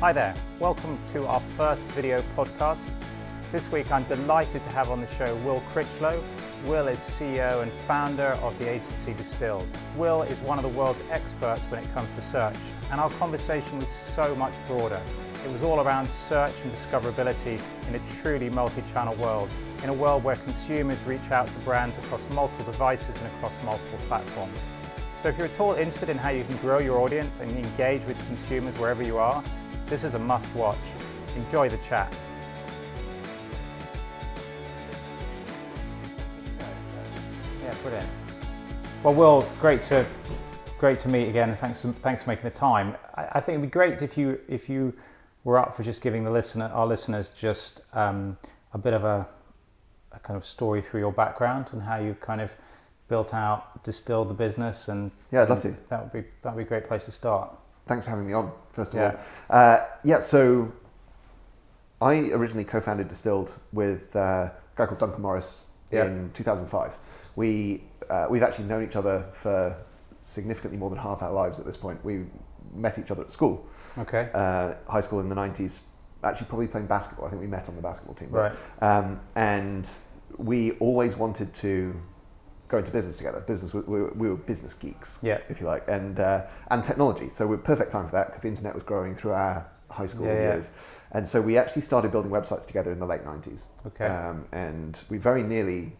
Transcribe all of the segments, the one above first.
Hi there, welcome to our first video podcast. This week I'm delighted to have on the show Will Critchlow. Will is CEO and founder of the agency Distilled. Will is one of the world's experts when it comes to search, and our conversation was so much broader. It was all around search and discoverability in a truly multi-channel world, in a world where consumers reach out to brands across multiple devices and across multiple platforms. So if you're at all interested in how you can grow your audience and engage with consumers wherever you are, this is a must-watch. Enjoy the chat. Yeah, brilliant. Well, Will, great to meet again, and thanks for making the time. I think it'd be great if you were up for just giving our listeners just a bit of a kind of story through your background and how you kind of built out, distilled the business, and yeah, I'd love to. That'd be a great place to start. Thanks for having me on, first of all. So I originally co-founded Distilled with a guy called Duncan Morris in 2005. We've actually known each other for significantly more than half our lives at this point. We met each other at school, high school in the 90s, actually probably playing basketball. I think we met on the basketball team. Right. And we always wanted to go into business together. We were business geeks, if you like, and technology. So we're perfect time for that because the internet was growing through our high school years. And so we actually started building websites together in the late 90s. And we very nearly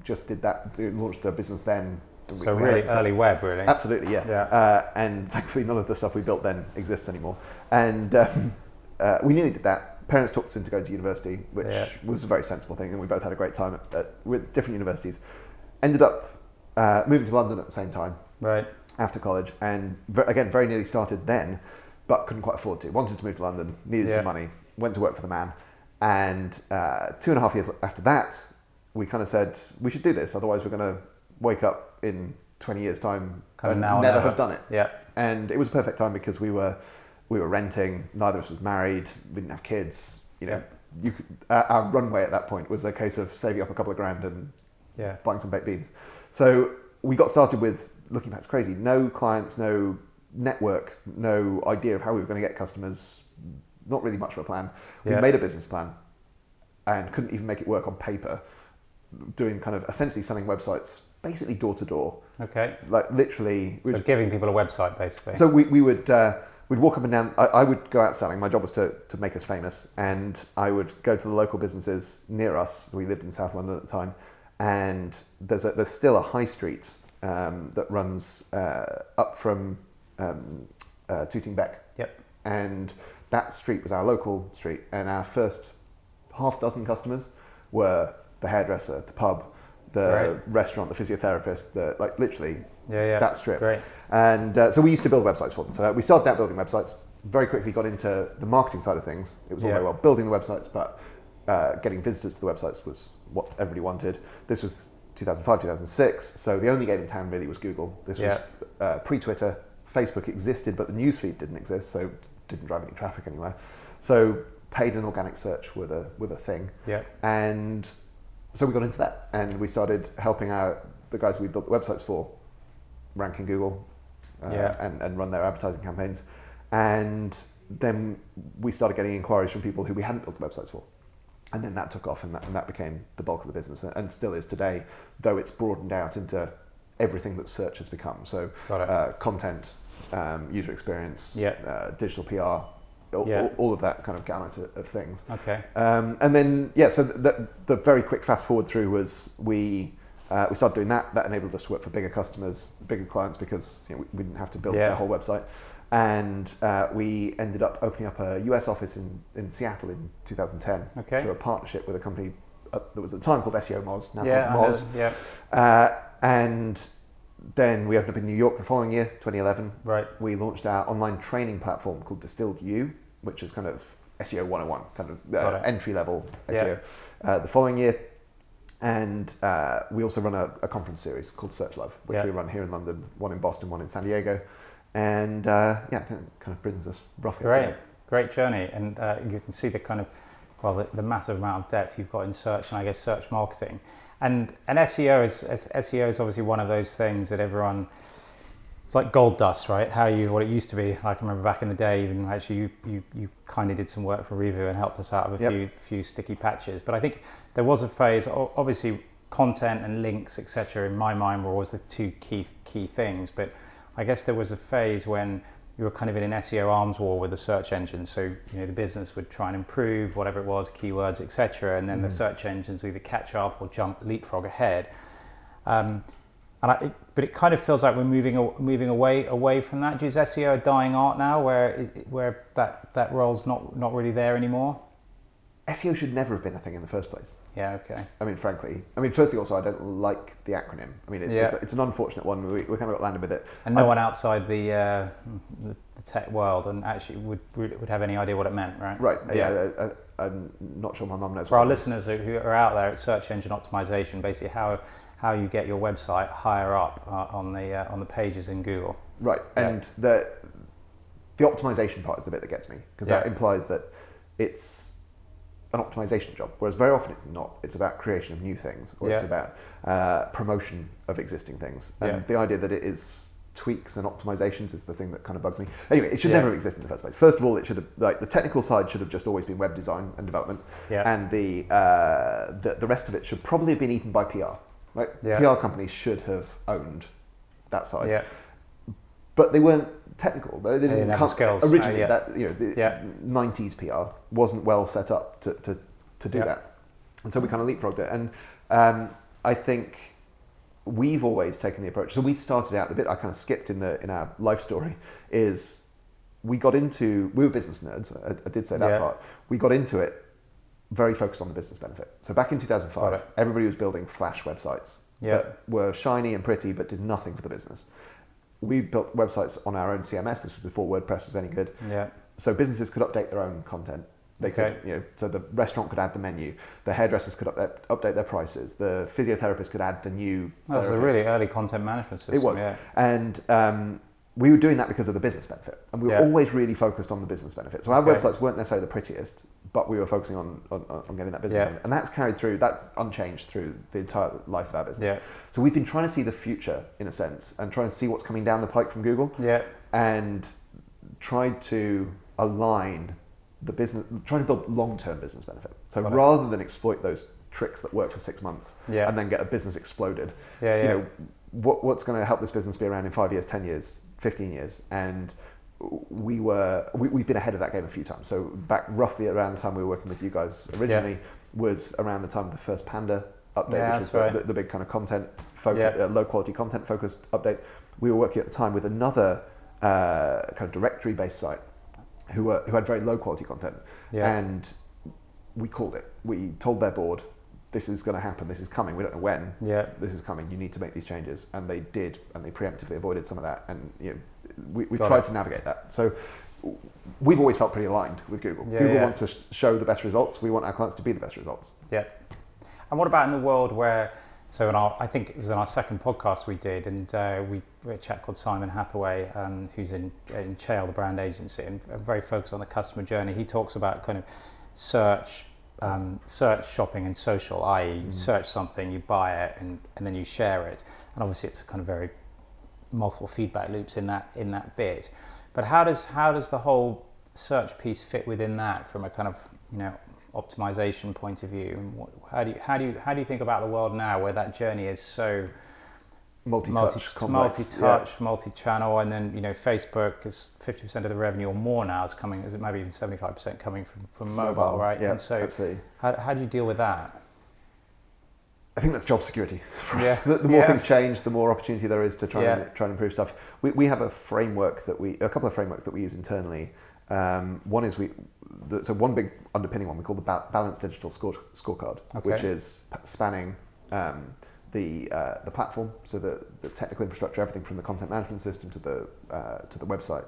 just did that, launched a business then. So really early web, really. Absolutely, and thankfully none of the stuff we built then exists anymore. And we nearly did that. Parents talked us into going to university, which was a very sensible thing, and we both had a great time with different universities. Ended up moving to London at the same time, after college, and again very nearly started then, but couldn't quite afford to. Wanted to move to London, needed some money, went to work for the man, and 2.5 years after that, we kind of said we should do this, otherwise we're going to wake up in 20 years time and never have done it. And it was a perfect time because we were renting, neither of us was married, we didn't have kids. Our runway at that point was a case of saving up a couple of grand and buying some baked beans. So we got started with, looking back, it's crazy, no clients, no network, no idea of how we were going to get customers, not really much of a plan. We made a business plan and couldn't even make it work on paper, doing kind of essentially selling websites basically door to door. Like literally. So giving people a website basically. So we would, we'd walk up and down. I would go out selling. My job was to make us famous, and I would go to the local businesses near us. We lived in South London at the time, and there's still a high street that runs up from Tooting Bec. And that street was our local street, and our first half dozen customers were the hairdresser, the pub, the restaurant, the physiotherapist, that strip. And so we used to build websites for them. So we started out building websites, very quickly got into the marketing side of things. It was all very well building the websites, but getting visitors to the websites was what everybody wanted. This was 2005, 2006, so the only game in town really was Google. This was pre-Twitter. Facebook existed, but the newsfeed didn't exist, so it didn't drive any traffic anywhere. So paid and organic search were the thing. And so we got into that, and we started helping out the guys we built the websites for rank in Google and run their advertising campaigns. And then we started getting inquiries from people who we hadn't built the websites for. And then that took off, and that became the bulk of the business, and still is today, though it's broadened out into everything that search has become. So content, user experience, digital PR, all of that kind of gamut of things. And then so the very quick fast forward through was we started doing that. That enabled us to work for bigger customers, bigger clients, because we didn't have to build their whole website. And we ended up opening up a US office in Seattle in 2010 through a partnership with a company that was at the time called SEO Moz, now called Moz. And then we opened up in New York the following year, 2011. We launched our online training platform called Distilled U, which is kind of SEO 101, kind of entry-level SEO, the following year. And we also run a conference series called Search Love, which we run here in London, one in Boston, one in San Diego. And it kind of brings us roughly. Great journey. And you can see the kind of, the massive amount of depth you've got in search, and I guess search marketing. And SEO is obviously one of those things that everyone It's like gold dust, right? What it used to be. Like I remember back in the day, even actually you kind of did some work for Revu and helped us out of a few sticky patches. But I think there was a phase, obviously content and links, etc. in my mind were always the two key things. But I guess there was a phase when you were kind of in an SEO arms war with the search engine. So the business would try and improve whatever it was, keywords, etc. And then the search engines would either catch up or leapfrog ahead. But it kind of feels like we're moving away from that. Is SEO a dying art now, where that role's not really there anymore? SEO should never have been a thing in the first place. Yeah. Okay. I mean, frankly, firstly, also, I don't like the acronym. I mean, it's an unfortunate one. We kind of got landed with it. And no one outside the tech world and actually would have any idea what it meant, right? Right. Yeah. I'm not sure my mum knows. For our listeners who are out there, it's search engine optimization. Basically, how you get your website higher up on the pages in Google. Right. And the optimization part is the bit that gets me, because that implies that it's an optimization job, whereas very often it's not. It's about creation of new things, or it's about promotion of existing things. And the idea that it is tweaks and optimizations is the thing that kind of bugs me. Anyway, it should never have existed in the first place. First of all, it should have, like, the technical side should have just always been web design and development, and the rest of it should probably have been eaten by PR. Right? PR companies should have owned that side. Yeah. But they weren't technical. They didn't have skills. Originally, the 90s PR wasn't well set up to do that. And so we kind of leapfrogged it. And I think we've always taken the approach. So we started out, the bit I kind of skipped in our life story is we were business nerds. I did say that part. We got into it very focused on the business benefit. So back in 2005, everybody was building Flash websites that were shiny and pretty but did nothing for the business. We built websites on our own CMS. This was before WordPress was any good. Yeah. So businesses could update their own content. They could, so the restaurant could add the menu, the hairdressers could update their prices, the physiotherapist could add the new. That was a really early content management system. It was, and we were doing that because of the business benefit, and we were always really focused on the business benefit. So our websites weren't necessarily the prettiest, but we were focusing on getting that business benefit, and that's carried through. That's unchanged through the entire life of our business. Yeah. So we've been trying to see the future in a sense, and trying to see what's coming down the pike from Google. Yeah. And tried to align the business, trying to build long-term business benefit. So rather than exploit those tricks that work for 6 months and then get a business exploded, what's going to help this business be around in 5 years, 10 years, 15 years? And we've been ahead of that game a few times. So back roughly around the time we were working with you guys originally was around the time of the first Panda update, which was the big kind of content low quality content focused update. We were working at the time with another kind of directory based site who had very low quality content, and we called it. We told their board, this is going to happen, this is coming, we don't know when, this is coming, you need to make these changes, and they did, and they preemptively avoided some of that, and we tried to navigate that. So we've always felt pretty aligned with Google. Google wants to show the best results, we want our clients to be the best results. Yeah. And what about in the world where, I think it was in our second podcast we did, and we had a chap called Simon Hathaway, who's in Chael, the brand agency, and very focused on the customer journey. He talks about kind of search shopping and social, i.e. you search something, you buy it, and then you share it. And obviously it's a kind of very multiple feedback loops in that bit. But how does the whole search piece fit within that from a kind of optimization point of view? And how do you think about the world now where that journey is so multi-channel, and then Facebook is 50% of the revenue or more now is coming, is it maybe even 75% coming from mobile, right? Yeah, and so absolutely. How do you deal with that? I think that's job security. The more things change, the more opportunity there is to try and improve stuff. We have a couple of frameworks that we use internally. One is one big underpinning one we call the balanced digital scorecard, which is spanning the platform, so the technical infrastructure, everything from the content management system to the website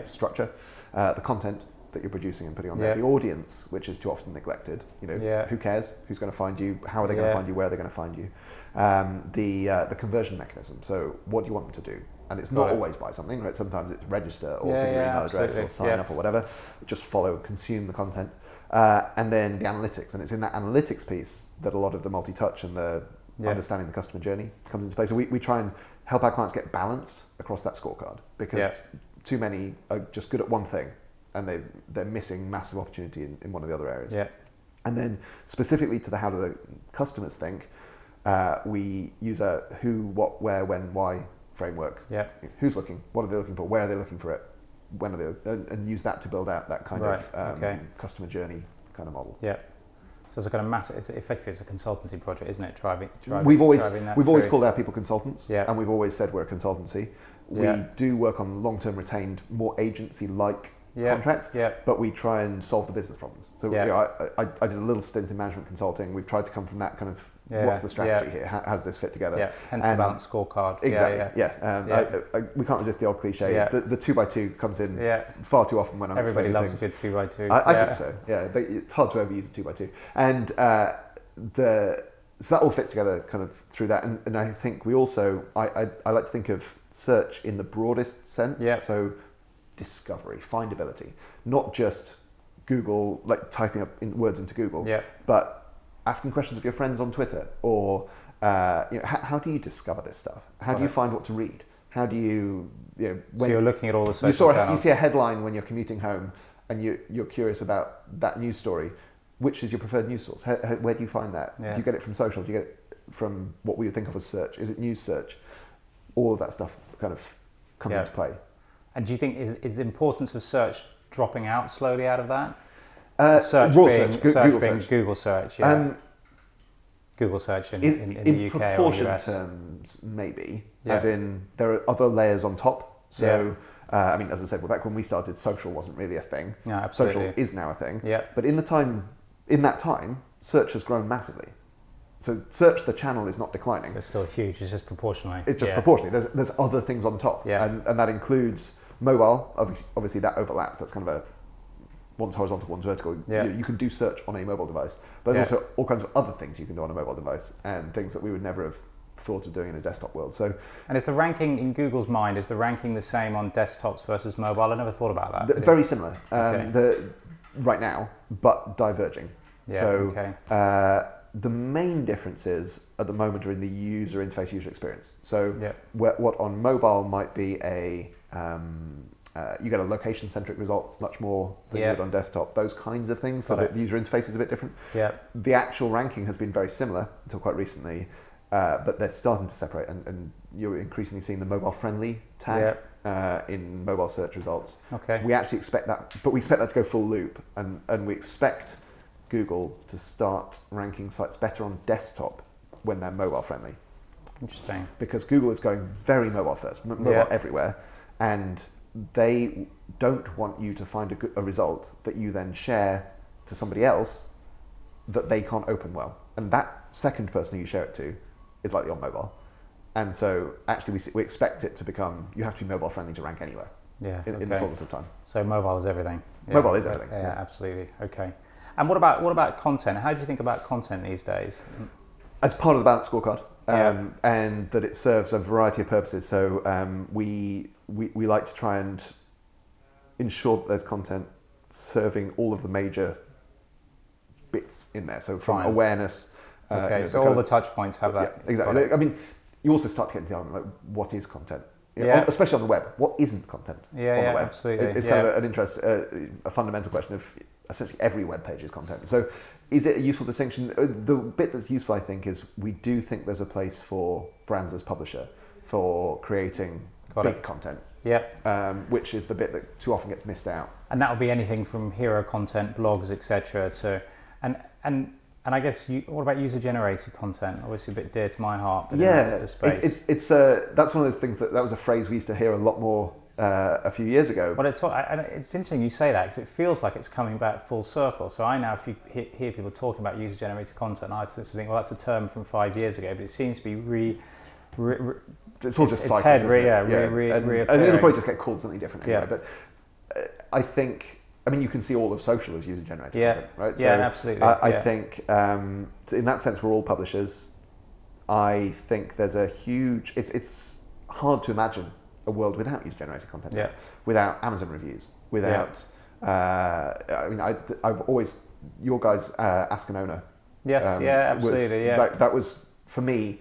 structure, the content that you're producing and putting on there, the audience, which is too often neglected. Who cares? Who's going to find you? How are they going to find you? Where are they going to find you? The conversion mechanism. So what do you want them to do? And it's not always buy something, right? Sometimes it's register or give your email address or sign up or whatever. Just follow, consume the content. And then the analytics. And it's in that analytics piece that a lot of the multi-touch and the understanding the customer journey comes into play. So we try and help our clients get balanced across that scorecard, because too many are just good at one thing and they're missing massive opportunity in one of the other areas. Yeah. And then specifically to the how do the customers think, we use a who, what, where, when, why framework. Yeah. Who's looking? What are they looking for? Where are they looking for it? When are they? And use that to build out that kind of customer journey kind of model. Yeah. So it's a kind of massive. It's effectively it's a consultancy project, isn't it? Driving we've always through. called our people consultants, yeah. and we've always said we're a consultancy. We do work on long-term retained, more agency-like contracts, but we try and solve the business problems. So I did a little stint in management consulting. We've tried to come from that kind of what's the strategy here? How does this fit together? Yeah, hence the balanced scorecard. Exactly. We can't resist the odd cliche. Yeah. The 2x2 comes in far too often when I'm Everybody explaining loves things. a good 2x2. I think so. Yeah, it's hard to overuse a 2x2, and so that all fits together kind of through that. And I think we also I like to think of search in the broadest sense. Yeah. So discovery, findability, not just Google, like typing up words into Google, but asking questions of your friends on Twitter, or how do you discover this stuff? How do you find what to read? How do you when so you're looking at all the social channels. You see a headline when you're commuting home, and you're curious about that news story. Which is your preferred news source? Where do you find that? Yeah. Do you get it from social? Do you get it from what we would think of as search? Is it news search? All of that stuff kind of comes into play. And do you think is the importance of search dropping out slowly out of that? Search being Google search, Google search in the UK proportion or US. terms, maybe. As in, there are other layers on top. So, I mean, as I said, back when we started, social wasn't really a thing. No, absolutely. Social is now a thing. Yeah. But in that time, search has grown massively. So search, the channel, is not declining. It's still huge. It's just proportionally. It's just proportionally. There's other things on top, and that includes mobile. Obviously, that overlaps. That's kind of one's horizontal, one's vertical. You can do search on a mobile device, but there's also all kinds of other things you can do on a mobile device, and things that we would never have thought of doing in a desktop world. So, and is the ranking in Google's mind, is the ranking the same on desktops versus mobile? I never thought about that. Very similar. Right now, but diverging. The main differences at the moment are in the user interface, user experience. So what on mobile might be you get a location-centric result much more than you would on desktop, those kinds of things, so that the user interface is a bit different. The actual ranking has been very similar until quite recently, but they're starting to separate, and you're increasingly seeing the mobile-friendly tag in mobile search results. We actually expect that, but we expect that to go full loop, and we expect Google to start ranking sites better on desktop when they're mobile friendly. Interesting. Because Google is going very mobile first, mobile everywhere, and they don't want you to find a result that you then share to somebody else that they can't open well. And that second person who you share it to is likely on mobile. And so actually we expect it to become, you have to be mobile friendly to rank anywhere in the fullness of time. So mobile is everything. Mobile is everything. Yeah, absolutely. Okay. And what about content? How do you think about content these days? As part of the balanced scorecard, and that it serves a variety of purposes. So we like to try and ensure that there's content serving all of the major bits in there. So from awareness. So all the touch points have that. Yeah, exactly. I mean, you also start to get into the argument, like, what is content? Especially on the web. What isn't content on the web? Absolutely. It's kind of an interest, a fundamental question of essentially every web page is content. So is it a useful distinction? The bit that's useful, I think, is we do think there's a place for brands as publisher for creating big content. Which is the bit that too often gets missed out. And that will be anything from hero content, blogs, etc. to and I guess what about user-generated content? Obviously, a bit dear to my heart. But in this space. It's that's one of those things that was a phrase we used to hear a lot more a few years ago. But it's interesting you say that, because it feels like it's coming back full circle. So I now, if you hear people talking about user-generated content, I think, well, that's a term from 5 years ago, but it seems to be it's all just cycles, isn't it? And it'll probably just get called something different anyway. But I think. I mean, you can see all of social as user-generated content, right? So Absolutely. I think in that sense, we're all publishers. I think there's a huge. It's hard to imagine a world without user-generated content. Without Amazon reviews. Without. I mean, I've always your guys Ask an Owner. Yes. Absolutely. That was for me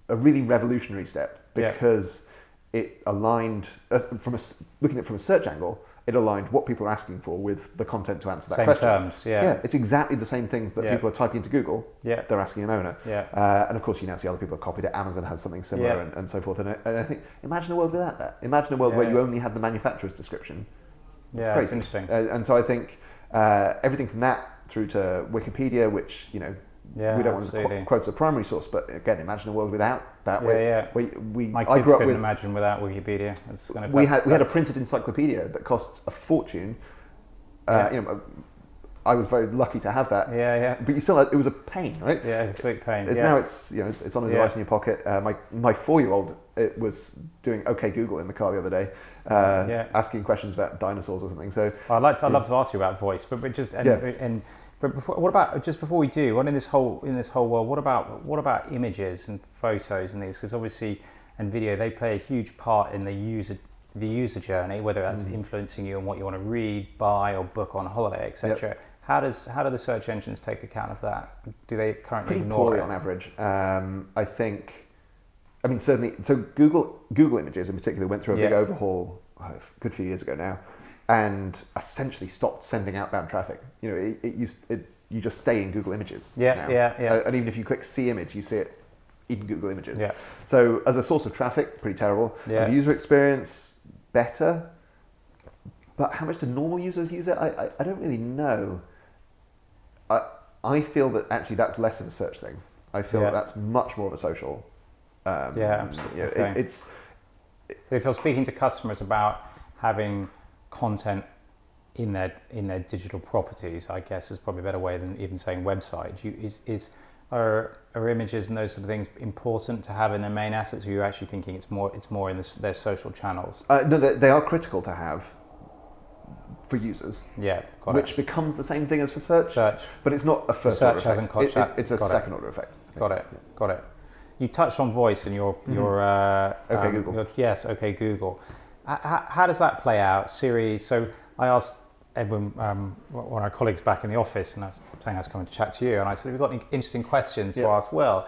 a really revolutionary step because it aligned, looking at it from a search angle, it aligned what people are asking for with the content to answer that question. Same terms, Yeah, it's exactly the same things that people are typing into Google. Yeah. They're asking an owner. Yeah. And of course, you now see other people have copied it. Amazon has something similar and so forth. And I think, imagine a world without that. Imagine a world where you only had the manufacturer's description. It's crazy. It's interesting. And so I think everything from that through to Wikipedia, which, we don't want to quote as a primary source, but again, imagine a world without that. My kids couldn't imagine without Wikipedia. We had a printed encyclopedia that cost a fortune. I was very lucky to have that. But you still, it was a pain, right? Yeah, a big pain. Now it's it's on a device in your pocket. My 4-year-old was doing OK Google in the car the other day, asking questions about dinosaurs or something. So I'd love to ask you about voice, but before we do, in this whole world, what about images and photos and these? Because obviously, and video, they play a huge part in the user journey, whether that's influencing you on what you want to read, buy, or book on holiday, etc. How do the search engines take account of that? Do they currently pretty ignore poorly it? On average? I think. I mean, certainly. So Google Images in particular went through a big overhaul a good few years ago now, and essentially stopped sending outbound traffic. You just stay in Google Images. And even if you click See Image, you see it in Google Images. So as a source of traffic, pretty terrible. As a user experience, better. But how much do normal users use it? I don't really know. I feel that actually that's less of a search thing. I feel that that's much more of a social. Absolutely. It's. If you're speaking to customers about having content in their digital properties, I guess is probably a better way than even saying website. Are images and those sort of things important to have in their main assets? Or are you actually thinking it's more in their social channels? No, they are critical to have for users. Which becomes the same thing as for search. But it's not a first order effect. It's a second order effect. Got it. You touched on voice in your OK Google. Yes, OK Google. How does that play out? Siri. So I asked Edwin, one of our colleagues back in the office, and I was saying I was coming to chat to you, and I said, we've got any interesting questions to ask Will.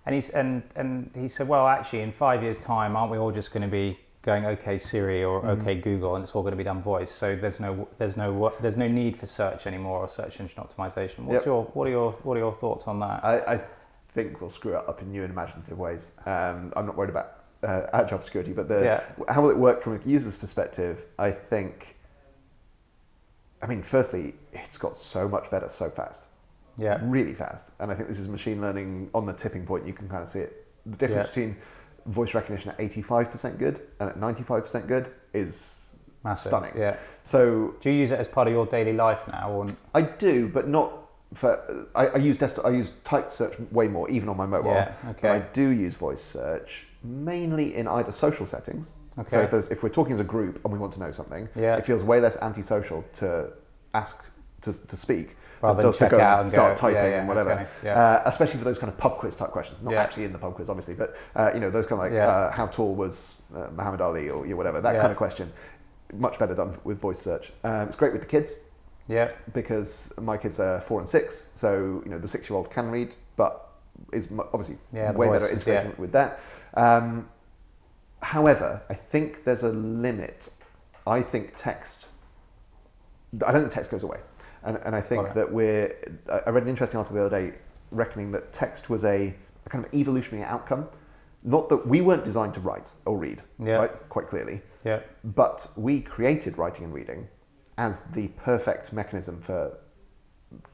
And he said, well, actually, in 5 years' time, aren't we all just going to be going OK Siri or OK Google, and it's all going to be done voice? So there's no need for search anymore or search engine optimization. What are your thoughts on that? I think we'll screw it up in new and imaginative ways. I'm not worried about our job security, but how will it work from a user's perspective? I think. I mean, firstly, it's got so much better so fast. Really fast. And I think this is machine learning on the tipping point. You can kind of see it. The difference between voice recognition at 85% good and at 95% good is massive. Stunning. So do you use it as part of your daily life now? Or? I do, but not for. I use desktop. I use typed search way more, even on my mobile. But I do use voice search mainly in either social settings. So if we're talking as a group and we want to know something, it feels way less antisocial to ask to speak rather than check out and start typing and whatever. Especially for those kind of pub quiz type questions. Not actually in the pub quiz, obviously, but those kind of like how tall was Muhammad Ali or whatever, that kind of question. Much better done with voice search. It's great with the kids. Because my kids are 4 and 6, so the 6-year-old can read, but is obviously way better integrating with that. However, I think there's a limit. I don't think text goes away. And I think that I read an interesting article the other day reckoning that text was a kind of evolutionary outcome. Not that we weren't designed to write or read, right? Quite clearly. But we created writing and reading as the perfect mechanism for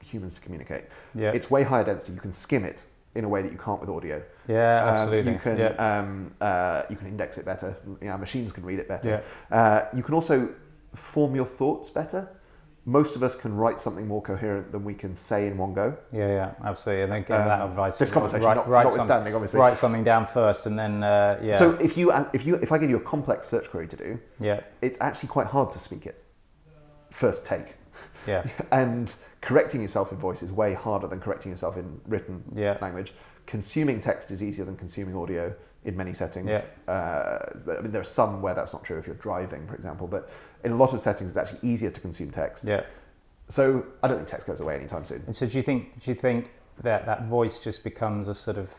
humans to communicate. It's way higher density. You can skim it in a way that you can't with audio. Absolutely. You can index it better. Machines can read it better. You can also form your thoughts better. Most of us can write something more coherent than we can say in one go. Absolutely. And then give that advice. This conversation, notwithstanding, obviously. Write something down first, and then So if I give you a complex search query to do, it's actually quite hard to speak it. First take. And correcting yourself in voice is way harder than correcting yourself in written language. Consuming text is easier than consuming audio in many settings. I mean, there are some where that's not true if you're driving, for example, but in a lot of settings it's actually easier to consume text. So I don't think text goes away anytime soon. And so do you think that voice just becomes a sort of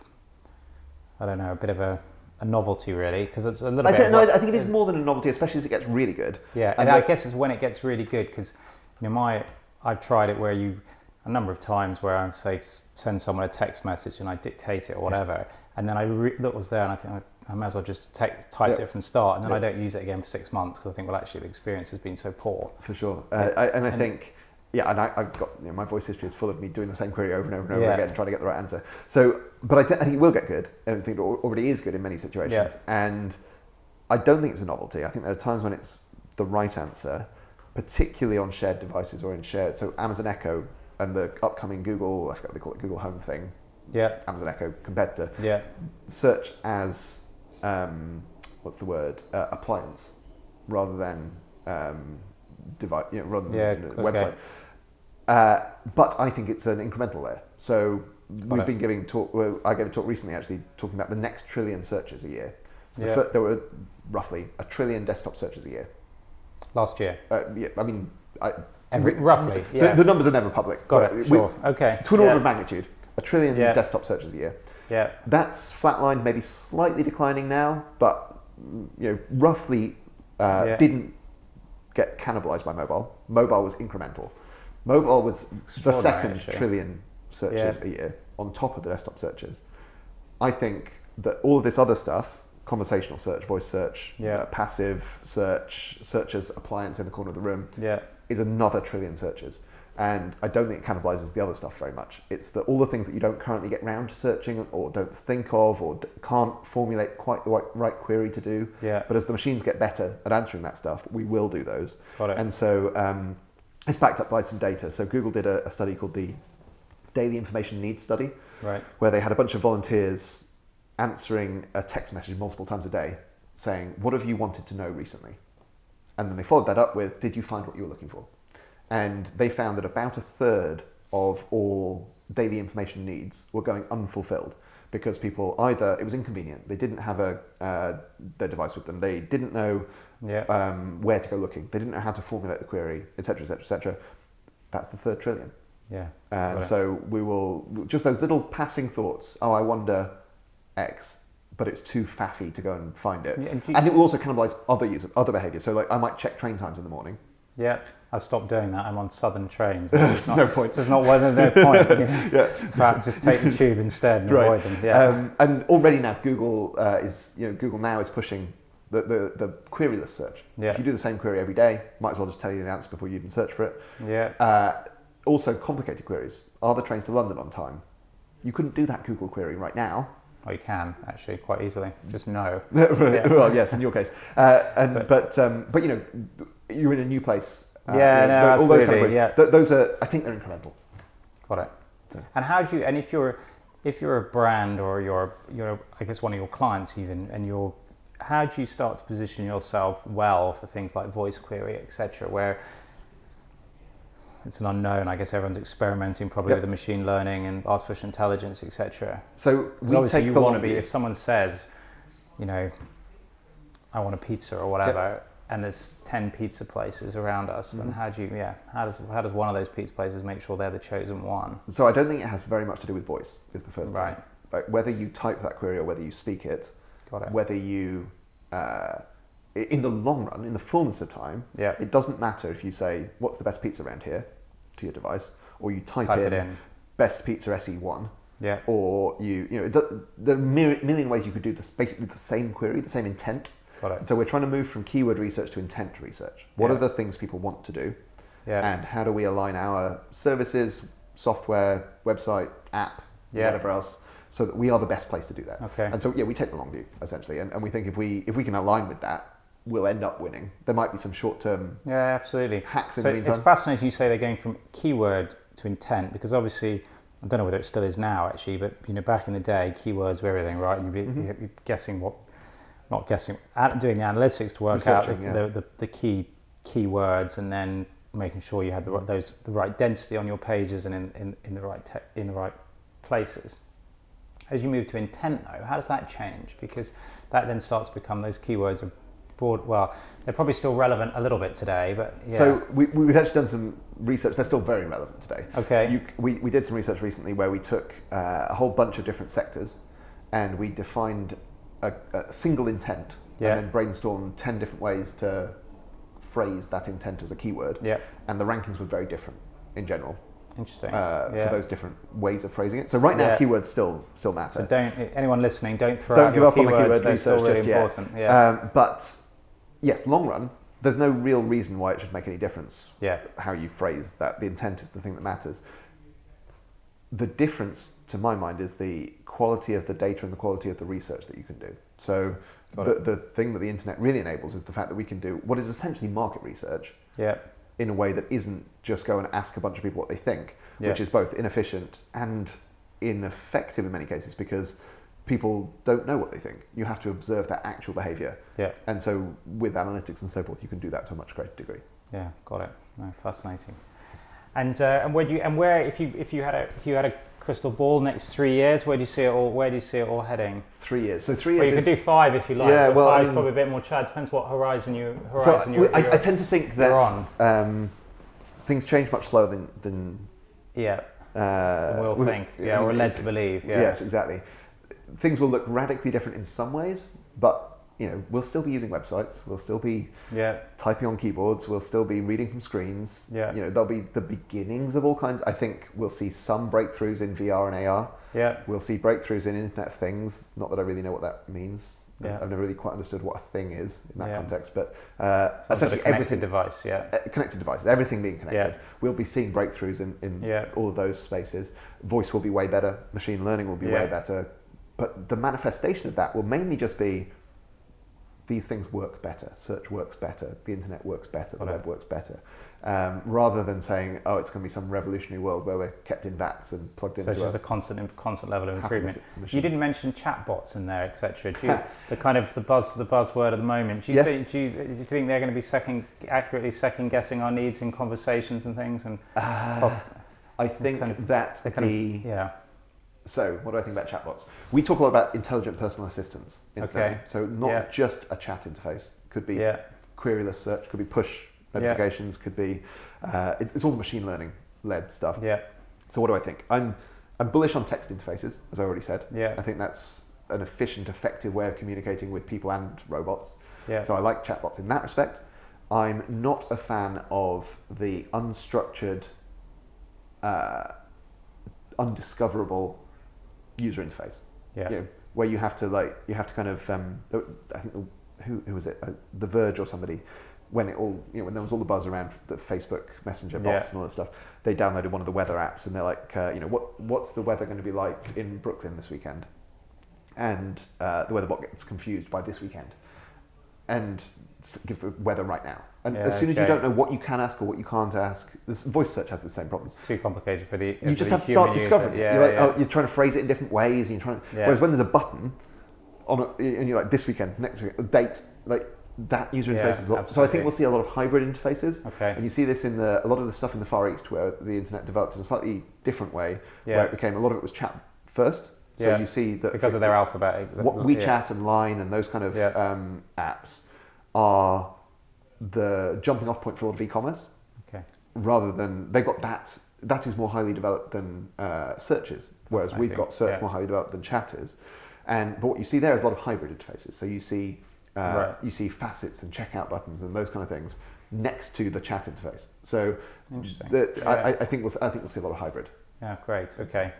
I don't know, a bit of a novelty really, because it's a little I bit. don't know. I think it is more than a novelty, especially as it gets really good. Yeah, and I guess it's when it gets really good, because I've tried it where a number of times where I say send someone a text message and I dictate it or whatever, and then I look what's there and I think I might as well just type it from start, and then I don't use it again for 6 months because I think, well, actually the experience has been so poor. For sure, I think. Yeah, and I've got my voice history is full of me doing the same query over and over and over again, trying to get the right answer. So, but I think it will get good, and I think it already is good in many situations. Yeah. And I don't think it's a novelty. I think there are times when it's the right answer, particularly on shared devices or in shared. So Amazon Echo and the upcoming Google, I forgot what they call it, Google Home thing. Yeah. Amazon Echo competitor. Yeah. Search as appliance rather than device, rather than website. But I think it's an incremental layer. So we've been giving talk. Well, I gave a talk recently, actually, talking about the next 1 trillion searches a year. So there were roughly 1 trillion desktop searches a year. Last year. Roughly. Yeah. The numbers are never public. Got it. Sure. Okay. To an order of magnitude, 1 trillion desktop searches a year. Yeah. That's flatlined, maybe slightly declining now, but roughly didn't get cannibalized by mobile. Mobile was incremental. Mobile was the second trillion searches a year on top of the desktop searches. I think that all of this other stuff, conversational search, voice search, passive search, search as appliance in the corner of the room, is another 1 trillion searches. And I don't think it cannibalizes the other stuff very much. It's all the things that you don't currently get round to searching or don't think of or can't formulate quite the right query to do. Yeah. But as the machines get better at answering that stuff, we will do those. Got it. And so it's backed up by some data. So Google did a study called the Daily Information Needs Study, where they had a bunch of volunteers answering a text message multiple times a day saying, what have you wanted to know recently? And then they followed that up with, did you find what you were looking for? And they found that about a third of all daily information needs were going unfulfilled because people either, it was inconvenient, they didn't have their device with them, they didn't know where to go looking, they didn't know how to formulate the query, etc., etc., etc. That's the 3rd trillion. Yeah. And so we will, just those little passing thoughts, I wonder X, but it's too faffy to go and find it. Yeah, and it will also cannibalize other behaviors. So like I might check train times in the morning. Yeah. I've stopped doing that. I'm on Southern trains. No point. There's not no point. In fact, just take the tube instead and avoid them. Yeah. And already now, Google Google now is pushing the queryless search. Yeah. If you do the same query every day, might as well just tell you the answer before you even search for it. Yeah. Also, complicated queries. Are the trains to London on time? You couldn't do that Google query right now. Oh, you can actually quite easily. Just no. Well, yes, in your case. But you're in a new place. Absolutely. All those kind of those are, I think, they're incremental. Got it. So. And how do you? And if you're a brand or you're I guess one of your clients even, and how do you start to position yourself well for things like voice query, etc., where it's an unknown? I guess everyone's experimenting probably with the machine learning and artificial intelligence, etc. So obviously you want to be. If someone says, I want a pizza or whatever. And there's 10 pizza places around us, then how does one of those pizza places make sure they're the chosen one? So I don't think it has very much to do with voice, is the first thing. Like whether you type that query or whether you speak it, whether you, in the long run, in the fullness of time, it doesn't matter if you say, what's the best pizza around here to your device, or you type in best pizza SE1, or there are a million ways you could do this, basically the same query, the same intent. So we're trying to move from keyword research to intent research. What are the things people want to do? And how do we align our services, software, website, app, whatever else, so that we are the best place to do that? And so we take the long view, essentially. And we think if we can align with that, we'll end up winning. There might be some short-term absolutely. hacks in the meantime. It's fascinating you say they're going from keyword to intent, because obviously, I don't know whether it still is now actually, but back in the day, keywords were everything, right? You'd be guessing doing the analytics to work out the key keywords, and then making sure you had the right density on your pages and in the right places. As you move to intent, though, how does that change? Because that then starts to become, those keywords are broad. Well, they're probably still relevant a little bit today, but So we've actually done some research. They're still very relevant today. Okay. We did some research recently where we took a whole bunch of different sectors and we defined a single intent, Yeah. and then brainstormed 10 different ways to phrase that intent as a keyword. Yeah. And the rankings were very different in general. Interesting. For those different ways of phrasing it. So right now, keywords still matter. So don't, anyone listening, don't throw Don't out give your up on the keywords. keyword They're still research really just important. yet. But yes, long run, there's no real reason why it should make any difference. Yeah. How you phrase that. The intent is the thing that matters. The difference, to my mind, is the quality of the data and the quality of the research that you can do. So the thing that the internet really enables is the fact that we can do what is essentially market research. Yeah. In a way that isn't just go and ask a bunch of people what they think, which is both inefficient and ineffective in many cases, because people don't know what they think. You have to observe their actual behaviour. Yeah. And so with analytics and so forth, you can do that to a much greater degree. Yeah, got it. No, fascinating. And where if you had a crystal ball next 3 years, where do you see it all heading? 3 years. So 3 years. Well, you can do 5 if you like. Yeah, well, 5 is probably a bit more challenge. Depends what horizon you're I tend to think that things change much slower than we'll think. Yeah, we're led to believe. Yeah. Yes, exactly. Things will look radically different in some ways, but we'll still be using websites. We'll still be typing on keyboards. We'll still be reading from screens. Yeah. There'll be the beginnings of all kinds. I think we'll see some breakthroughs in VR and AR. Yeah. We'll see breakthroughs in Internet of Things. Not that I really know what that means. Yeah. I've never really quite understood what a thing is in that context, but essentially everything. Device, connected devices, everything being connected. Yeah. We'll be seeing breakthroughs in all of those spaces. Voice will be way better. Machine learning will be way better. But the manifestation of that will mainly just be these things work better. Search works better. The internet works better. The web works better. Rather than saying, oh, it's going to be some revolutionary world where we're kept in vats and plugged into. So it's just a constant level of improvement. You didn't mention chatbots in there, etc. The buzzword at the moment. Do you think they're going to be accurately second guessing our needs in conversations and things? And I think So, what do I think about chatbots? We talk a lot about intelligent personal assistants. Okay. So, not just a chat interface. Could be queryless search, could be push notifications, could be... it's all machine learning led stuff. Yeah. So, what do I think? I'm bullish on text interfaces, as I already said. Yeah. I think that's an efficient, effective way of communicating with people and robots. Yeah. So, I like chatbots in that respect. I'm not a fan of the unstructured, undiscoverable user interface, where you have to kind of I think who was it, The Verge or somebody, when it all when there was all the buzz around the Facebook Messenger bots and all that stuff, they downloaded one of the weather apps and they're like what's the weather going to be like in Brooklyn this weekend, and the weather bot gets confused by this weekend and gives the weather right now. And as soon as you don't know what you can ask or what you can't ask, this voice search has the same problems. It's too complicated for the. You just have to start discovering it. You're trying to phrase it in different ways. And you're trying. Whereas when there's a button and you're like this weekend, next week, a date, like that user interface is a lot. So I think we'll see a lot of hybrid interfaces. Okay. And you see this in a lot of the stuff in the Far East, where the internet developed in a slightly different way, where it became a lot of it was chat first. So you see that because of their alphabet. What WeChat and Line and those kind of apps are the jumping off point for all of e-commerce. Okay. Rather than they've got that is more highly developed than search is, whereas we've got search more highly developed than chat is. But what you see there is a lot of hybrid interfaces. So you see you see facets and checkout buttons and those kind of things next to the chat interface. So I think we'll see a lot of hybrid. Yeah, great. Okay.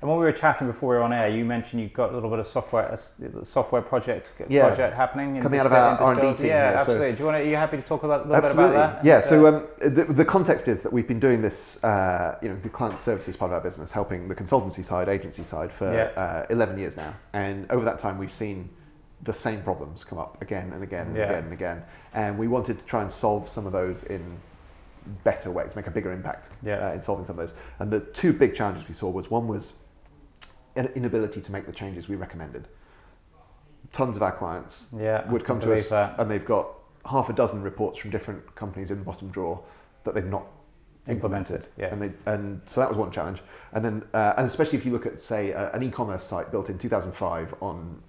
And when we were chatting before we were on air, you mentioned you've got a little bit of software project happening coming out of our R&D team. Yeah, absolutely. Are you happy to talk a little bit about that? Yeah. So the context is that we've been doing this, the client services part of our business, helping the consultancy side, agency side for 11 years now, and over that time we've seen the same problems come up again and again and again and again, and we wanted to try and solve some of those in better ways, make a bigger impact in solving some of those. And the two big challenges we saw one was an inability to make the changes we recommended. Tons of our clients would come to us and they've got half a dozen reports from different companies in the bottom drawer that they've not implemented. Yeah. And so that was one challenge. And then, and especially if you look at, say, an e-commerce site built in 2005 on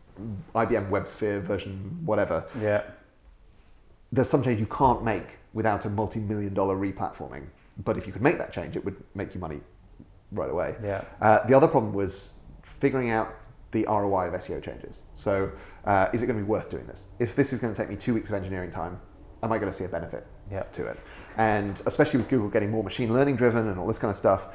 IBM WebSphere version whatever, there's some change you can't make without a multi-million-dollar replatforming. But if you could make that change, it would make you money right away. Yeah. The other problem was figuring out the ROI of SEO changes. So is it going to be worth doing this? If this is going to take me 2 weeks of engineering time, am I going to see a benefit to it? And especially with Google getting more machine learning driven and all this kind of stuff,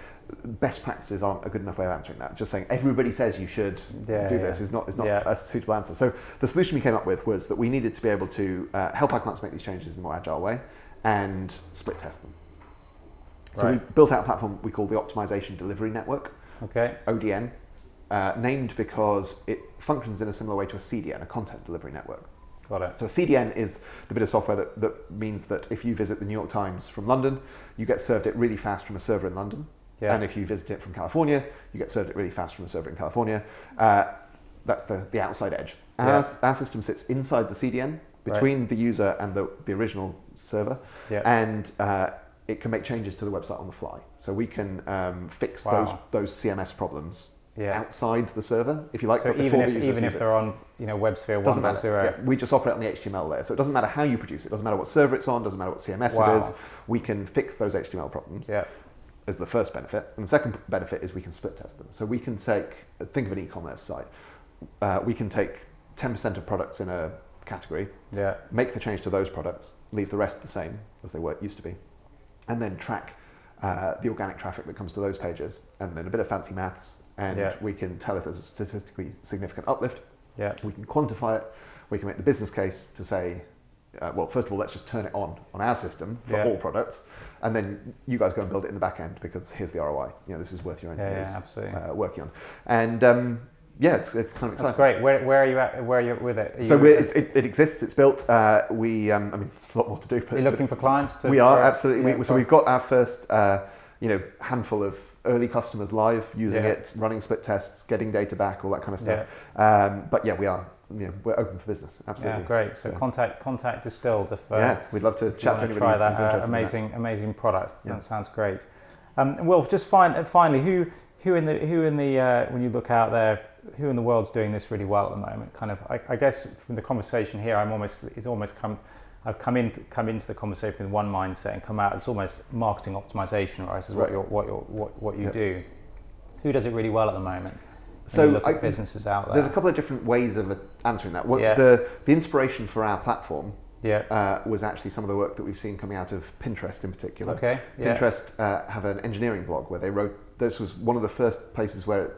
best practices aren't a good enough way of answering that. Just saying everybody says you should do this is not a suitable answer. So the solution we came up with was that we needed to be able to help our clients make these changes in a more agile way and split test them. So we built out a platform we call the Optimization Delivery Network, ODN, named because it functions in a similar way to a CDN, a content delivery network. Got it. So a CDN is the bit of software that means that if you visit the New York Times from London, you get served it really fast from a server in London. Yeah. And if you visit it from California, you get served it really fast from a server in California. That's the outside edge. Our system sits inside the CDN, between the user and the original server, and it can make changes to the website on the fly. So we can fix those CMS problems outside the server, if you like. So even if they're on WebSphere 1.0, we just operate on the HTML layer. So it doesn't matter how you produce it. Doesn't matter what server it's on. Doesn't matter what CMS it is. We can fix those HTML problems. As the first benefit. And the second benefit is we can split test them. So we can think of an e-commerce site. We can take 10% of products in a category, make the change to those products, leave the rest the same as they used to be, and then track the organic traffic that comes to those pages, and then a bit of fancy maths, and we can tell if there's a statistically significant uplift. We can quantify it. We can make the business case to say, well, first of all, let's just turn it on our system for all products, and then you guys go and build it in the back end because here's the ROI. This is worth your engineers working on. And it's kind of exciting. That's great. Where are you at? Where are you with it? It exists. It's built. I mean, there's a lot more to do. But you're looking for clients? We are absolutely. So we've got our first, handful of early customers live using it, running split tests, getting data back, all that kind of stuff. But we are. We're open for business. Absolutely. Yeah, great. So contact Distilled if we'd love to chat to anybody try that amazing product. That sounds great. Will, just finally, who in the when you look out there, who in the world's doing this really well at the moment? Kind of, I guess from the conversation here, I've come into the conversation with one mindset and come out. It's almost marketing optimization, right? Is what you do. Who does it really well at the moment? So look at businesses out there. There's a couple of different ways of answering that. The inspiration for our platform was actually some of the work that we've seen coming out of Pinterest in particular. Pinterest have an engineering blog where they wrote. This was one of the first places where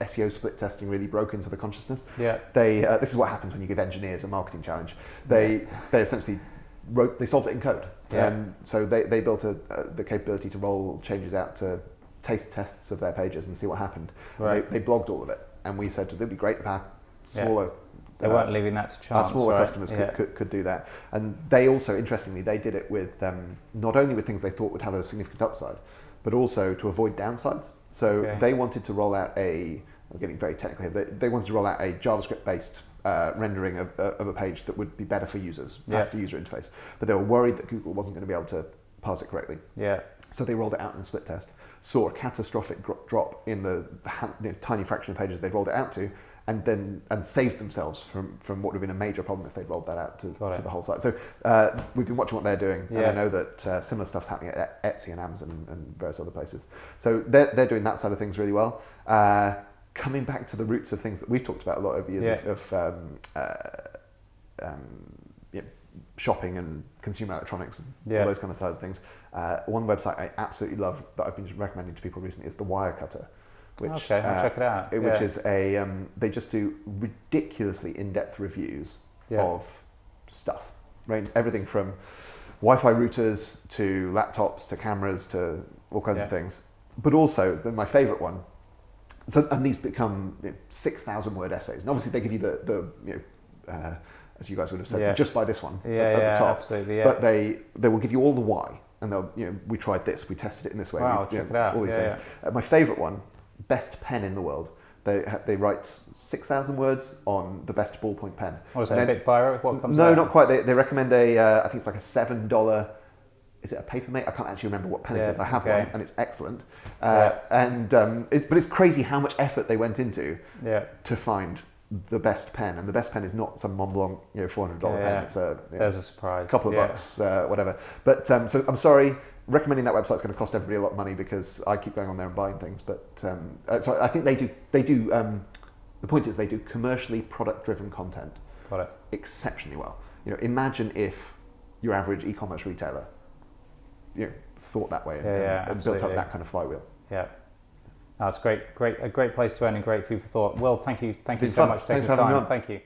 SEO split testing really broke into the consciousness. This is what happens when you give engineers a marketing challenge. They essentially solved it in code. And so they built the capability to roll changes out to taste tests of their pages and see what happened. They blogged all of it, and we said it'd be great if our smaller they weren't leaving that to chance. Our smaller customers could do that. And they also, interestingly, they did it with not only with things they thought would have a significant upside, but also to avoid downsides. So they wanted to roll out I'm getting very technical here, they wanted to roll out a JavaScript-based rendering of a page that would be better for users, faster user interface. But they were worried that Google wasn't going to be able to parse it correctly. So they rolled it out in a split test, saw a catastrophic drop in the tiny fraction of pages they'd rolled it out to, and saved themselves from what would have been a major problem if they'd rolled that out to the whole site. So we've been watching what they're doing, and I know that similar stuff's happening at Etsy and Amazon and various other places. So they're doing that side of things really well. Coming back to the roots of things that we've talked about a lot over the years of shopping and consumer electronics and all those kind of side of things. One website I absolutely love that I've been recommending to people recently is the Wirecutter. Which, I'll check it out. Which is they just do ridiculously in-depth reviews of stuff, right? Everything from Wi-Fi routers to laptops to cameras to all kinds of things. But also, my favourite one. So, and these become 6,000 word essays, and obviously they give you the as you guys would have said, just by this one at the top. Absolutely, But they will give you all the why, and they'll we tried this, we tested it in this way. Wow, check it out. All these things. My favourite one. Best pen in the world. They write 6,000 words on the best ballpoint pen. What is that, a bit Biro? What comes No, out? not quite. They recommend I think it's like a $7, is it a Papermate? I can't actually remember what pen it is. I have one, and it's excellent. But it's crazy how much effort they went into to find the best pen. And the best pen is not some Mont Blanc $400 pen. It's there's a surprise. Couple of bucks, whatever. But so I'm sorry. Recommending that website's going to cost everybody a lot of money because I keep going on there and buying things. But so I think they do The point is they do commercially product-driven content Got it. exceptionally well. Imagine if your average e-commerce retailer, thought that way and built up that kind of flywheel. Yeah. That's great. A great place to end and great food for thought. Will, thank you so fun. much for taking Thanks the for having me time. on. Thank you.